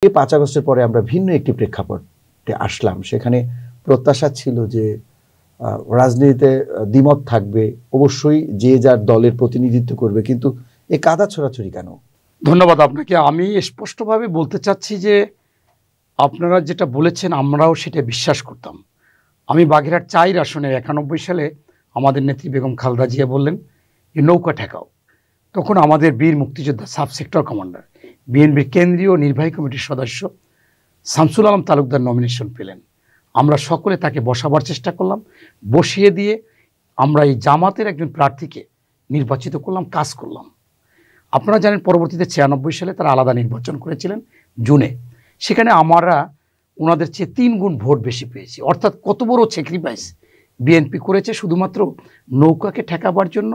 এই 5 আগস্টের পরে আমরা ভিন্ন একটি প্রেক্ষাপটে আসলাম। সেখানে প্রত্যাশা ছিল যে রাজনীতিতে দ্বিমত থাকবে, অবশ্যই যে যার দলের প্রতিনিধিত্ব করবে, কিন্তু এই কাদা ছোড়াছুড়ি কেন? ধন্যবাদ আপনাকে। আমি স্পষ্টভাবে বলতে চাচ্ছি যে আপনারা যেটা বলেছেন আমরাও সেটা বিশ্বাস করতাম। আমি বাগেরহাট 4 আসনে 91 সালে আমাদের নেত্রী বেগম খালেদা জিয়া বললেন যে নৌকা ঠেকাও। তখন আমাদের বীর মুক্তিযোদ্ধা সাব সেক্টর কমান্ডার বিএনপির কেন্দ্রীয় নির্বাহী কমিটির সদস্য শামসুল আলম তালুকদার নমিনেশন পেলেন। আমরা সকলে তাকে বসাবার চেষ্টা করলাম, বসিয়ে দিয়ে আমরা এই জামাতের একজন প্রার্থীকে নির্বাচিত করলাম, কাজ করলাম। আপনারা জানেন পরবর্তীতে 96 সালে তারা আলাদা নির্বাচন করেছিলেন জুনে। সেখানে আমরা ওনাদের চেয়ে 3 গুণ ভোট বেশি পেয়েছি। অর্থাৎ কত বড় স্যাক্রিফাইস বিএনপি করেছে শুধুমাত্র নৌকাকে ঠেকাবার জন্য।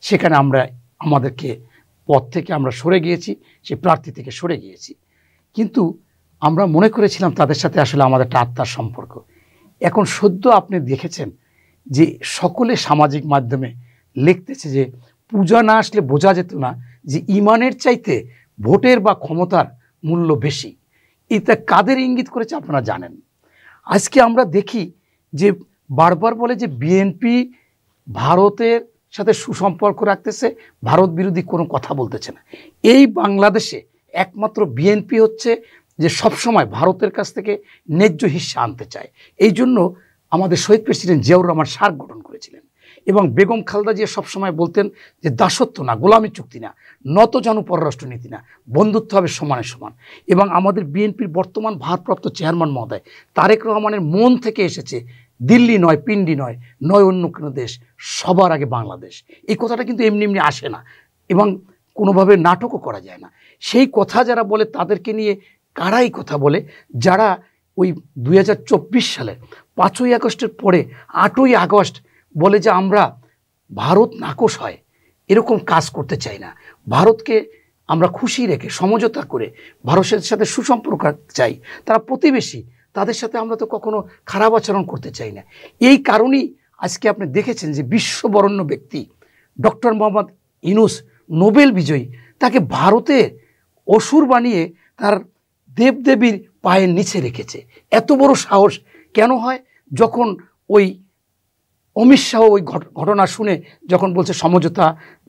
সেখানে আমরা আমাদেরকে পথ থেকে আমরা সরে গিয়েছি, সে প্রার্থী থেকে সরে গিয়েছি। কিন্তু আমরা মনে করেছিলাম তাদের সাথে আসলে আমাদের একটা আত্মার সম্পর্ক। এখন সদ্য আপনি দেখেছেন যে সকলে সামাজিক মাধ্যমে লিখতেছে যে পূজা না আসলে বোঝা যেত না যে ইমানের চাইতে ভোটের বা ক্ষমতার মূল্য বেশি। এটা কাদের ইঙ্গিত করেছে আপনারা জানেন। আজকে আমরা দেখি যে বারবার বলে যে বিএনপি ভারতের সাথে সুসম্পর্ক রাখতেছে, ভারত বিরোধী কোনো কথা বলতেছে না। এই বাংলাদেশে একমাত্র বিএনপি হচ্ছে যে সবসময় ভারতের কাছ থেকে ন্যায্য হিস্সা আনতে চায়। এই জন্য আমাদের শহীদ প্রেসিডেন্ট জিয়াউর রহমান সার্ক গঠন করেছিলেন এবং বেগম খালেদা জিয়া সবসময় বলতেন যে দাসত্ব না, গোলামি চুক্তি না, নতজানু পররাষ্ট্রনীতি না, বন্ধুত্ব হবে সমানে সমান। এবং আমাদের বিএনপির বর্তমান ভারপ্রাপ্ত চেয়ারম্যান মহোদয় তারেক রহমানের মন থেকে এসেছে দিল্লি নয়, পিন্ডি নয়, নয় অন্য কোনো দেশ, সবার আগে বাংলাদেশ। এই কথাটা কিন্তু এমনি এমনি আসে না এবং কোনোভাবে নাটকও করা যায় না। সেই কথা যারা বলে তাদেরকে নিয়ে কারাই কথা বলে, যারা ওই 2024 সালে 5ই আগস্টের পরে 8ই আগস্ট বলে যে আমরা ভারত নাকশ হয় এরকম কাজ করতে চাই না, ভারতকে আমরা খুশি রেখে সমঝোতা করে ভারতের সাথে সুসম্পর্ক চাই, তারা প্রতিবেশী, তাদের সাথে আমরা তো কখনো খারাপ আচরণ করতে চাই না। এই কারণেই আজকে আপনি দেখেছেন যে বিশ্ববরেণ্য ব্যক্তি ডক্টর মোহাম্মদ ইউনূস নোবেল বিজয়ী, তাকে ভারতে অসুর বানিয়ে তার দেবদেবীর পায়ের নিচে রেখেছে। এত বড় সাহস কেন হয়? যখন ওই অমিত শাহ ওই ঘটনা শুনে যখন বলছে সমঝোতা,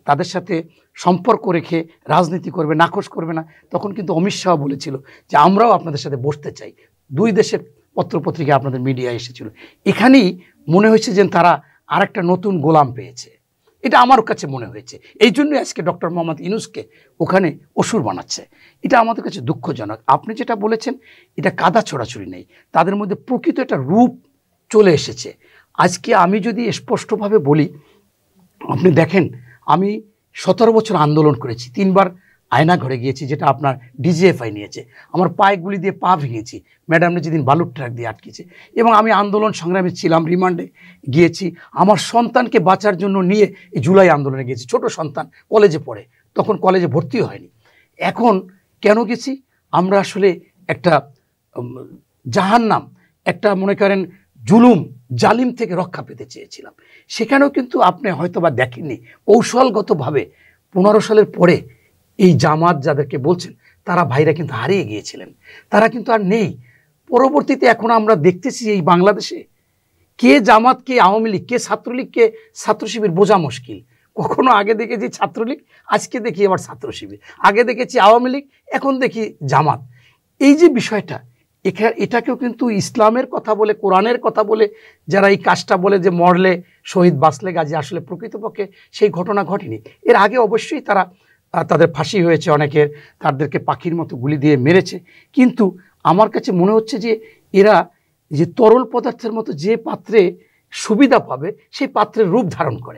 তাদের সাথে সম্পর্ক রেখে রাজনীতি করবে, নাকশ করবে না, তখন কিন্তু অমিত শাহ বলেছিল যে আমরাও আপনাদের সাথে বসতে চাই। 2 দেশের পত্রপত্রিকা আপনাদের মিডিয়ায় এসেছিল। এখানেই মনে হয়েছে যে তারা আরেকটা নতুন গোলাম পেয়েছে, এটা আমার কাছে মনে হয়েছে। এই জন্যই আজকে ডক্টর মোহাম্মদ ইউনূসকে ওখানে অসুর বানাচ্ছে। এটা আমাদের কাছে দুঃখজনক। আপনি যেটা বলেছেন এটা কাদা ছোড়াছুড়ি নেই, তাদের মধ্যে প্রকৃত একটা রূপ চলে এসেছে। আজকে আমি যদি স্পষ্টভাবে বলি, আপনি দেখেন আমি 17 বছর আন্দোলন করেছি, 3 বার আয়না ঘরে গিয়েছি, যেটা আপনার ডিজিএফআই নিয়েছে, আমার পায়ে গুলি দিয়ে পা ভেঙেছি, ম্যাডামনে যেদিন বালুর ট্রাক দিয়ে আটকেছে, এবং আমি আন্দোলন সংগ্রামে ছিলাম, রিমান্ডে গিয়েছি, আমার সন্তানকে বাঁচার জন্য নিয়ে এই জুলাই আন্দোলনে গিয়েছি। ছোট সন্তান কলেজে পড়ে, তখন কলেজে ভর্তি হয়নি। এখন কেন গেছি? আমরা আসলে একটা জাহান্নাম, একটা মনে করেন জুলুম জালিম থেকে রক্ষা পেতে চেয়েছিলাম। সেখানেও কিন্তু আপনি হয়তো বা দেখেননি, কৌশলগতভাবে 15 সালের পরে এই জামাত যাদেরকে বলছেন তারা ভাইরা কিন্তু হারিয়ে গিয়েছিলেন, তারা কিন্তু আর নেই। পরবর্তীতে এখন আমরা দেখতেছি এই বাংলাদেশে কে জামাত, কে আওয়ামী লীগ, কে ছাত্রলীগ, কে ছাত্র শিবির বোঝা মুশকিল। কখনো আগে দেখেছি ছাত্রলীগ, আজকে দেখি আবার ছাত্র শিবির, আগে দেখেছি আওয়ামী লীগ, এখন দেখি জামাত। এই যে বিষয়টা, এটাকেও কিন্তু ইসলামের কথা বলে, কোরআনের কথা বলে যারা এই কাজটা বলে যে মরলে শহীদ বাঁচলে গাজী, আসলে প্রকৃতপক্ষে সেই ঘটনা ঘটেনি। এর আগে অবশ্যই তাদের ফাঁসি হয়েছে, অনেকের তাদেরকে পাখির মতো গুলি দিয়ে মেরেছে, কিন্তু আমার কাছে মনে হচ্ছে যে এরা যে তরল পদার্থের মতো যে পাত্রে সুবিধা পাবে সেই পাত্রের রূপ ধারণ করে।